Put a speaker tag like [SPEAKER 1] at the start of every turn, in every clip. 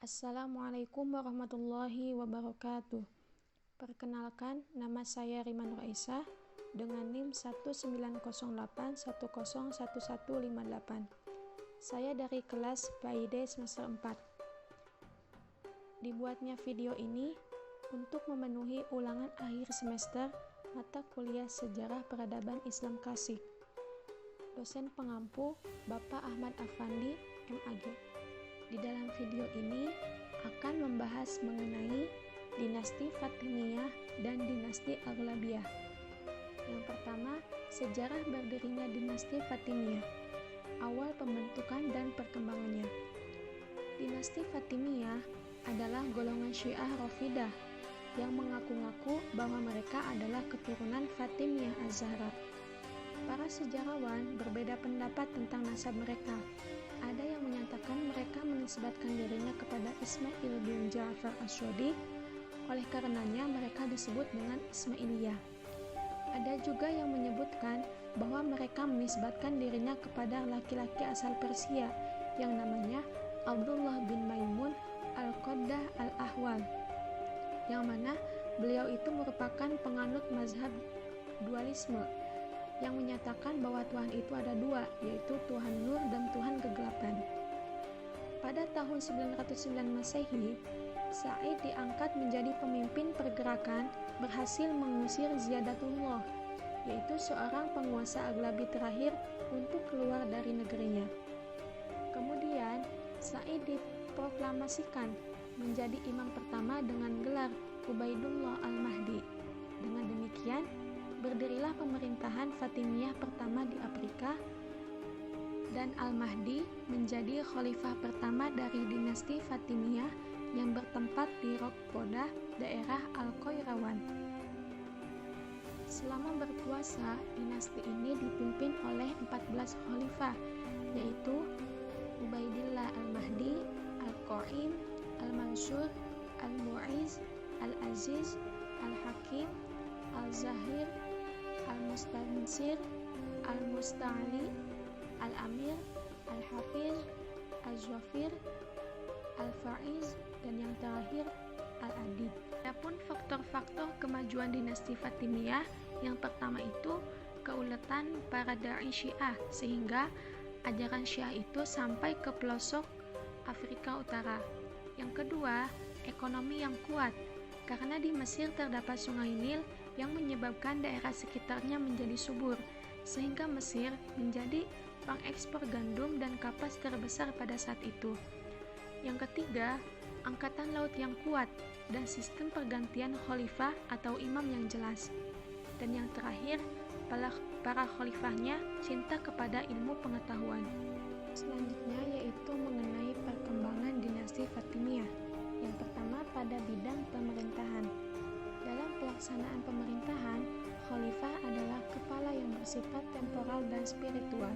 [SPEAKER 1] Assalamualaikum warahmatullahi wabarakatuh. Perkenalkan, nama saya Riman Raisa dengan NIM 1908101158. Saya dari kelas PAID semester 4. Dibuatnya video ini untuk memenuhi ulangan akhir semester mata kuliah Sejarah Peradaban Islam Klasik. Dosen pengampu Bapak Ahmad Afandi, MAG. Di dalam video ini akan membahas mengenai dinasti Fatimiyah dan dinasti Aghlabiyah. Yang pertama, sejarah berdirinya dinasti Fatimiyah, awal pembentukan dan perkembangannya. Dinasti Fatimiyah adalah golongan Syiah Rafidah yang mengaku-ngaku bahwa mereka adalah keturunan Fatimiyah Az-Zahra. Para sejarawan berbeda pendapat tentang nasab mereka. Ada yang menyatakan mereka menisbatkan dirinya kepada Ismail bin Ja'far Ash-Shadiq, oleh karenanya mereka disebut dengan Ismailiyah. Ada juga yang menyebutkan bahwa mereka menisbatkan dirinya kepada laki-laki asal Persia yang namanya Abdullah bin Maimun Al-Qaddah Al-Ahwal, yang mana beliau itu merupakan penganut mazhab dualisme yang menyatakan bahwa Tuhan itu ada dua, yaitu Tuhan Nur dan Tuhan Kegelapan. Pada tahun 909 Masehi, Sa'id diangkat menjadi pemimpin pergerakan berhasil mengusir Ziyadatullah, yaitu seorang penguasa Aghlabi terakhir, untuk keluar dari negerinya. Kemudian, Sa'id diproklamasikan menjadi imam pertama dengan gelar Ubaidullah Al-Mahdi. Dengan demikian, berdirilah pemerintahan Fatimiyah pertama di Afrika, dan Al-Mahdi menjadi khalifah pertama dari dinasti Fatimiyah yang bertempat di Rokbodah, daerah Al-Qairawan. Selama berkuasa, dinasti ini dipimpin oleh 14 khalifah, yaitu Ubaidillah Al-Mahdi, Al-Qa'im, Al-Mansur, Al-Mu'iz, Al-Aziz, Al-Hakim, Al-Zahir, Al-Mustansir, Al-Musta'ali, Al-Amir, Al-Hafiz, Al-Zwafir, Al-Fa'iz, dan yang terakhir Al-Adid. Adapun faktor-faktor kemajuan dinasti Fatimiyah, yang pertama itu keuletan para dai Syiah, sehingga ajaran Syiah itu sampai ke pelosok Afrika Utara. Yang kedua, ekonomi yang kuat, karena di Mesir terdapat sungai Nil yang menyebabkan daerah sekitarnya menjadi subur, sehingga Mesir menjadi pengekspor gandum dan kapas terbesar pada saat itu. Yang ketiga, angkatan laut yang kuat dan sistem pergantian khalifah atau imam yang jelas. Dan yang terakhir, para khalifahnya cinta kepada ilmu pengetahuan. Selanjutnya yaitu mengenai perkembangan dinasti Fatimiyah. Yang pertama, pada bidang pemerintahan. Dalam pelaksanaan pemerintahan, khalifah adalah kepala yang bersifat temporal dan spiritual.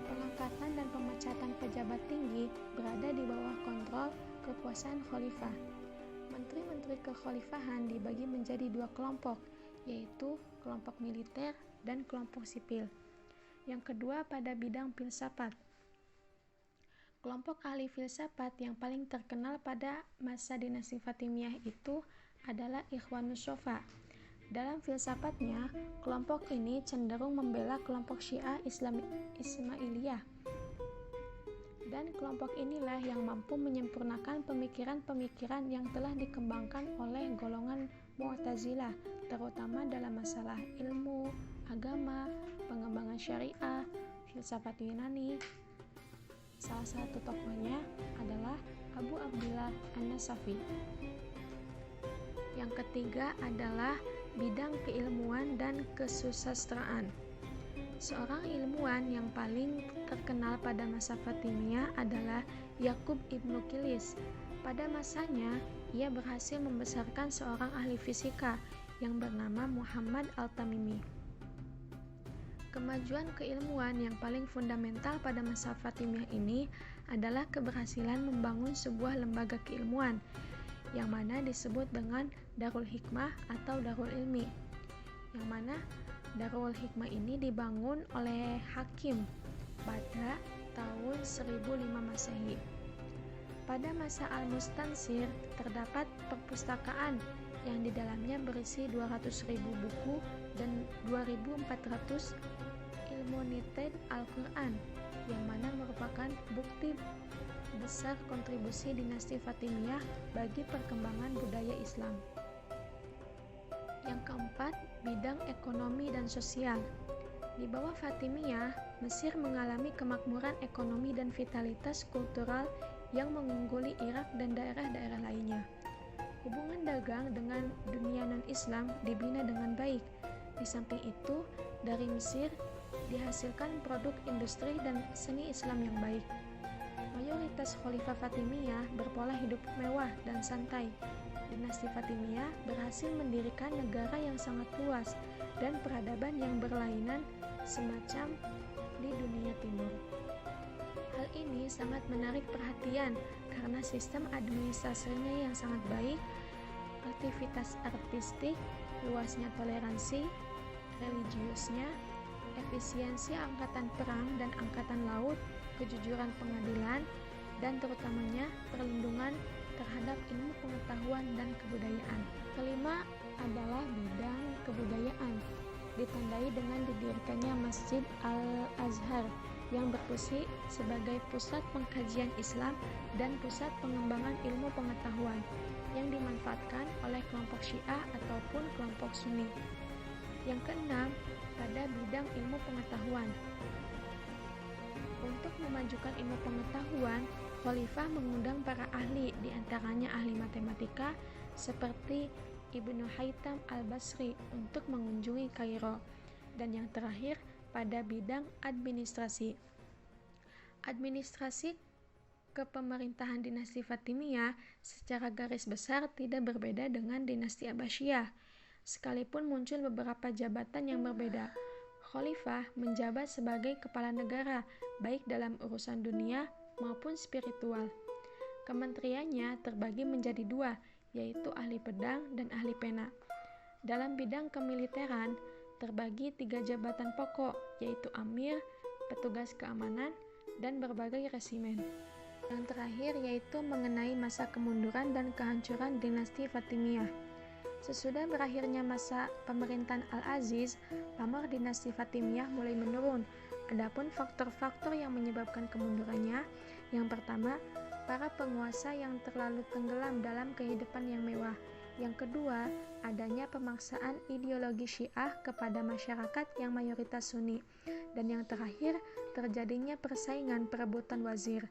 [SPEAKER 1] Pengangkatan dan pemecatan pejabat tinggi berada di bawah kontrol kekuasaan khalifah. Menteri-menteri kekhalifahan dibagi menjadi dua kelompok, yaitu kelompok militer dan kelompok sipil. Yang kedua, pada bidang filsafat. Kelompok ahli filsafat yang paling terkenal pada masa dinasti Fatimiyah itu adalah Ikhwanus Sofa. Dalam filsafatnya, kelompok ini cenderung membela kelompok Syiah Ismailiyah. Dan kelompok inilah yang mampu menyempurnakan pemikiran-pemikiran yang telah dikembangkan oleh golongan Mu'tazilah, terutama dalam masalah ilmu, agama, pengembangan syariah, filsafat Yunani. Salah satu tokohnya adalah Abu Abdillah An-Nasafi. Yang ketiga adalah bidang keilmuan dan kesusastraan. Seorang ilmuwan yang paling terkenal pada masa Fatimiyah adalah Yakub Ibnu Kilis. Pada masanya, ia berhasil membesarkan seorang ahli fisika yang bernama Muhammad Al-Tamimi. Kemajuan keilmuan yang paling fundamental pada masa Fatimiyah ini adalah keberhasilan membangun sebuah lembaga keilmuan, yang mana disebut dengan Darul Hikmah atau Darul Ilmi, yang mana Darul Hikmah ini dibangun oleh Hakim pada tahun 1005 Masehi. Pada masa Al-Mustansir terdapat perpustakaan yang di dalamnya berisi 200.000 buku dan 2.400 ilmunited Al-Quran, yang mana merupakan bukti besar kontribusi dinasti Fatimiyah bagi perkembangan budaya Islam. Yang keempat, bidang ekonomi dan sosial. Di bawah Fatimiyah, Mesir mengalami kemakmuran ekonomi dan vitalitas kultural yang mengungguli Irak dan daerah-daerah lainnya. Hubungan dagang dengan dunia non-Islam dibina dengan baik. Di samping itu, dari Mesir dihasilkan produk industri dan seni Islam yang baik. Mayoritas Khalifah Fatimiyah berpola hidup mewah dan santai. Dinasti Fatimiyah berhasil mendirikan negara yang sangat luas dan peradaban yang berlainan semacam di dunia timur. Hal ini sangat menarik perhatian karena sistem administrasinya yang sangat baik, aktivitas artistik, luasnya toleransi, religiusnya, efisiensi angkatan perang dan angkatan laut, kejujuran pengadilan, dan terutamanya perlindungan terhadap ilmu pengetahuan dan kebudayaan. Kelima adalah bidang kebudayaan, ditandai dengan didirikannya Masjid Al-Azhar yang berfungsi sebagai pusat pengkajian Islam dan pusat pengembangan ilmu pengetahuan yang dimanfaatkan oleh kelompok Syiah ataupun kelompok Sunni. Yang keenam, pada bidang ilmu pengetahuan. Untuk memajukan ilmu pengetahuan, Khalifah mengundang para ahli, diantaranya ahli matematika seperti Ibnu Haytham al-Basri untuk mengunjungi Kairo. Dan yang terakhir, pada bidang administrasi. Administrasi kepemerintahan dinasti Fatimiyah secara garis besar tidak berbeda dengan dinasti Abbasiyah. Sekalipun muncul beberapa jabatan yang berbeda, Khalifah menjabat sebagai kepala negara, baik dalam urusan dunia maupun spiritual. Kementeriannya terbagi menjadi dua, yaitu ahli pedang dan ahli pena. Dalam bidang kemiliteran, terbagi 3 jabatan pokok, yaitu amir, petugas keamanan, dan berbagai resimen. Yang terakhir yaitu mengenai masa kemunduran dan kehancuran dinasti Fatimiyah. Sesudah berakhirnya masa pemerintahan Al-Aziz, pamor dinasti Fatimiyah mulai menurun. Adapun faktor-faktor yang menyebabkan kemundurannya, yang pertama, para penguasa yang terlalu tenggelam dalam kehidupan yang mewah. Yang kedua, adanya pemaksaan ideologi Syiah kepada masyarakat yang mayoritas Sunni. Dan yang terakhir, terjadinya persaingan perebutan wazir.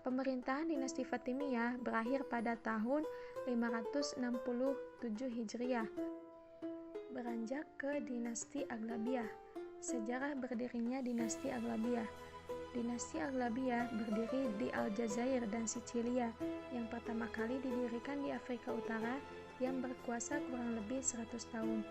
[SPEAKER 1] Pemerintahan dinasti Fatimiyah berakhir pada tahun 567 Hijriah. Beranjak ke dinasti Aghlabiyah. Sejarah berdirinya dinasti Aghlabiyah. Dinasti Aghlabiyah berdiri di Aljazair dan Sicilia, yang pertama kali didirikan di Afrika Utara, yang berkuasa kurang lebih 100 tahun.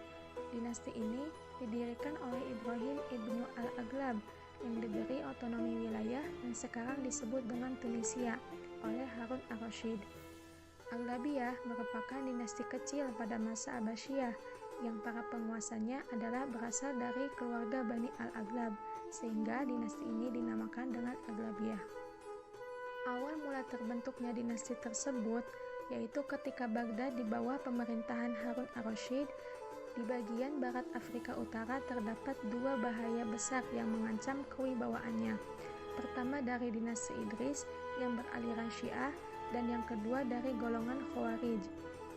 [SPEAKER 1] Dinasti ini didirikan oleh Ibrahim ibnu Al-Aghlab yang diberi otonomi wilayah yang sekarang disebut dengan Tunisia oleh Harun ar-Rasyid. Aghlabiyah merupakan dinasti kecil pada masa Abbasiyah yang para penguasanya adalah berasal dari keluarga Bani Al-Aghlab, sehingga dinasti ini dinamakan dengan Aghlabiyah. Awal mula terbentuknya dinasti tersebut yaitu ketika Baghdad di bawah pemerintahan Harun ar-Rasyid. Di bagian barat Afrika Utara terdapat 2 bahaya besar yang mengancam kewibawaannya. Pertama dari dinasti Idris yang beraliran Syiah, dan yang kedua dari golongan Khawarij.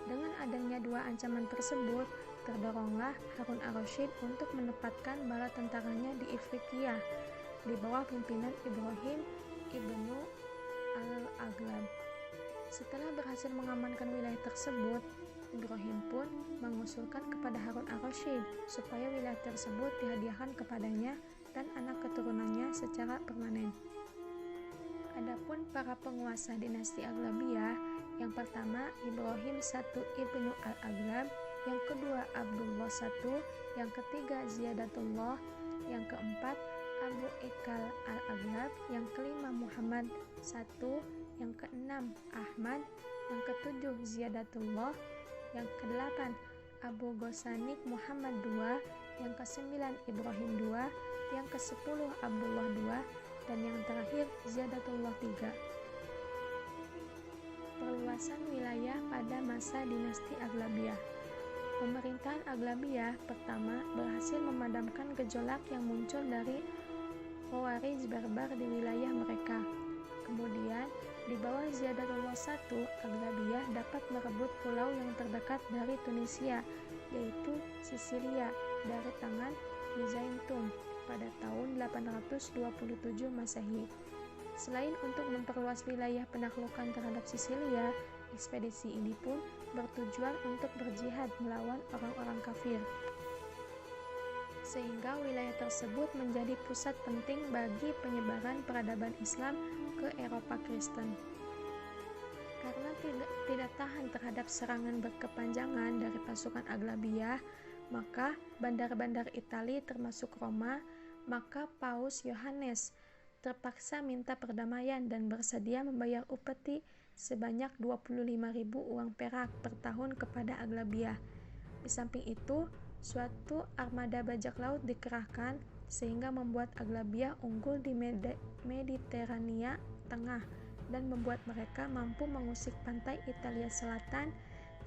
[SPEAKER 1] Dengan adanya 2 ancaman tersebut, terdoronglah Harun ar-Rasyid untuk menempatkan bala tentaranya di Ifriqiyah di bawah pimpinan Ibrahim ibnu Al-Aghlab. Setelah berhasil mengamankan wilayah tersebut, Ibrahim pun mengusulkan kepada Harun ar-Rasyid supaya wilayah tersebut dihadiahkan kepadanya dan anak keturunannya secara permanen. Adapun para penguasa dinasti Aghlabiyah, yang pertama Ibrahim I ibnu Al-Aghlab, yang kedua Abdullah I, yang ketiga Ziyadatullah, yang keempat Abu Ikal Al-Aghlab, yang kelima Muhammad I, yang keenam Ahmad, yang ketujuh Ziyadatullah, yang kedelapan Abu Ghosanik Muhammad II, yang kesembilan Ibrahim II, yang kesepuluh Abdullah II, dan yang terakhir Ziyadatullah III. pada masa dinasti Aghlabiyah. Pemerintahan Aghlabiyah pertama berhasil memadamkan gejolak yang muncul dari Khawarij barbar di wilayah mereka. Kemudian, di bawah Ziyadatullah I, Aghlabiyah dapat merebut pulau yang terdekat dari Tunisia, yaitu Sisilia, dari tangan Byzantium pada tahun 827 Masehi. Selain untuk memperluas wilayah penaklukan terhadap Sisilia, ekspedisi ini pun bertujuan untuk berjihad melawan orang-orang kafir, sehingga wilayah tersebut menjadi pusat penting bagi penyebaran peradaban Islam ke Eropa Kristen. Karena tidak tahan terhadap serangan berkepanjangan dari pasukan Aghlabiyah, maka bandar-bandar Italia termasuk Roma, maka Paus Yohanes terpaksa minta perdamaian dan bersedia membayar upeti sebanyak 25.000 uang perak per tahun kepada Aghlabiyah. Di samping itu, suatu armada bajak laut dikerahkan sehingga membuat Aghlabiyah unggul di Mediterania Tengah dan membuat mereka mampu mengusik pantai Italia Selatan,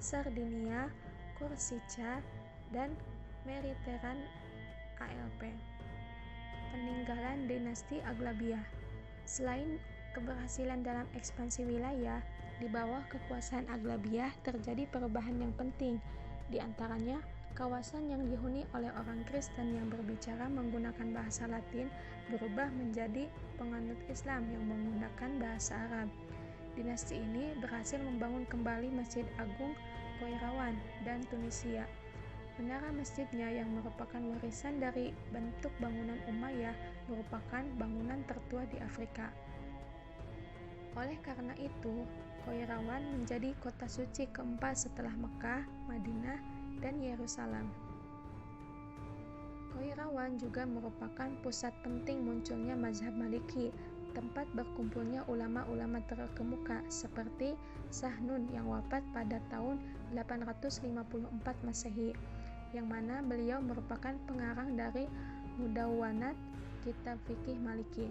[SPEAKER 1] Sardinia, Korsika, dan Mediteran ALP. Peninggalan dinasti Aghlabiyah. Selain keberhasilan dalam ekspansi wilayah, di bawah kekuasaan Aghlabiyah terjadi perubahan yang penting. Di antaranya, kawasan yang dihuni oleh orang Kristen yang berbicara menggunakan bahasa Latin berubah menjadi penganut Islam yang menggunakan bahasa Arab. Dinasti ini berhasil membangun kembali Masjid Agung Qairawan dan Tunisia. Menara masjidnya yang merupakan warisan dari bentuk bangunan Umayyah merupakan bangunan tertua di Afrika. Oleh karena itu, Qairawan menjadi kota suci keempat setelah Mekah, Madinah, dan Yerusalem. Qairawan juga merupakan pusat penting munculnya mazhab Maliki, tempat berkumpulnya ulama-ulama terkemuka seperti Sahnun yang wafat pada tahun 854 Masehi, yang mana beliau merupakan pengarang dari Mudawwanat, kitab fikih Maliki.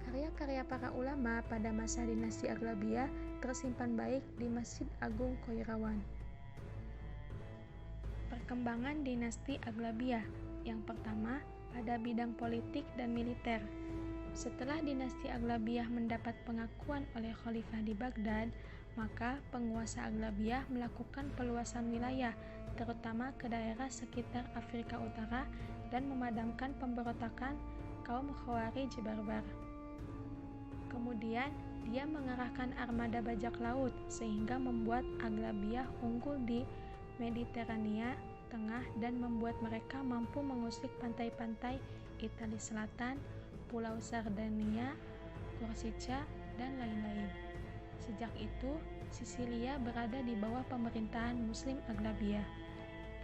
[SPEAKER 1] Karya-karya para ulama pada masa dinasti Aghlabiyah tersimpan baik di Masjid Agung Qairawan. Perkembangan dinasti Aghlabiyah. Yang pertama, pada bidang politik dan militer. Setelah dinasti Aghlabiyah mendapat pengakuan oleh khalifah di Baghdad, maka penguasa Aghlabiyah melakukan peluasan wilayah, terutama ke daerah sekitar Afrika Utara, dan memadamkan pemberontakan kaum Khawarij barbar. Kemudian, dia mengerahkan armada bajak laut sehingga membuat Aghlabiyah unggul di Mediterania Tengah dan membuat mereka mampu mengusik pantai-pantai Italia Selatan, Pulau Sardinia, Korsika, dan lain-lain. Sejak itu, Sisilia berada di bawah pemerintahan Muslim Aghlabiyah.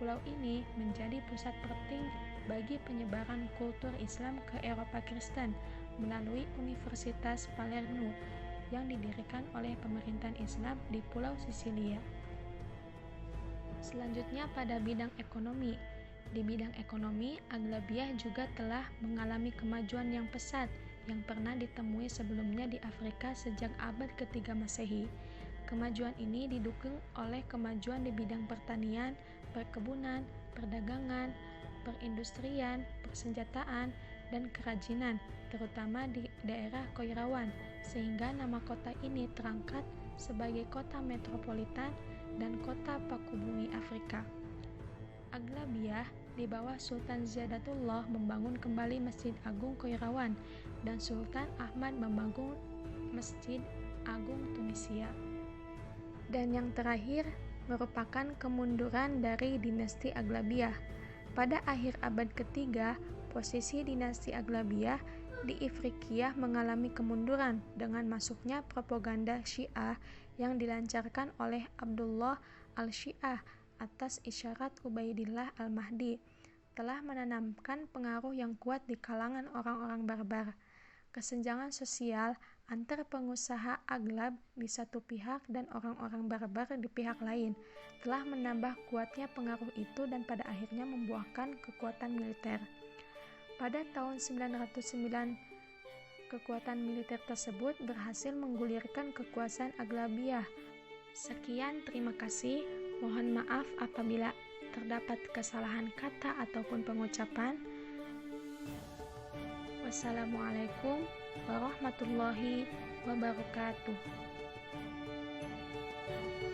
[SPEAKER 1] Pulau ini menjadi pusat penting bagi penyebaran kultur Islam ke Eropa Kristen melalui Universitas Palermo yang didirikan oleh pemerintahan Islam di Pulau Sisilia. Selanjutnya pada bidang ekonomi. Di bidang ekonomi, Aghlabiyah juga telah mengalami kemajuan yang pesat yang pernah ditemui sebelumnya di Afrika sejak abad ketiga Masehi. Kemajuan ini didukung oleh kemajuan di bidang pertanian, perkebunan, perdagangan, perindustrian, persenjataan, dan kerajinan, terutama di daerah Qairawan, sehingga nama kota ini terangkat sebagai kota metropolitan dan kota paku bumi Afrika. Aghlabiyah di bawah Sultan Ziyadatullah membangun kembali Masjid Agung Qairawan dan Sultan Ahmad membangun Masjid Agung Tunisia. Dan yang terakhir merupakan kemunduran dari dinasti Aghlabiyah. Pada akhir abad ketiga, posisi dinasti Aghlabiyah di Ifriqiyah mengalami kemunduran dengan masuknya propaganda Syiah yang dilancarkan oleh Abdullah al-Syiah atas isyarat Ubaidillah al-Mahdi, telah menanamkan pengaruh yang kuat di kalangan orang-orang barbar. Kesenjangan sosial antar pengusaha Aghlab di satu pihak dan orang-orang barbar di pihak lain telah menambah kuatnya pengaruh itu dan pada akhirnya membuahkan kekuatan militer. Pada tahun 909, kekuatan militer tersebut berhasil menggulirkan kekuasaan Aghlabiyah Sekian, terima kasih. Mohon maaf apabila terdapat kesalahan kata ataupun pengucapan. Wassalamualaikum warahmatullahi wabarakatuh.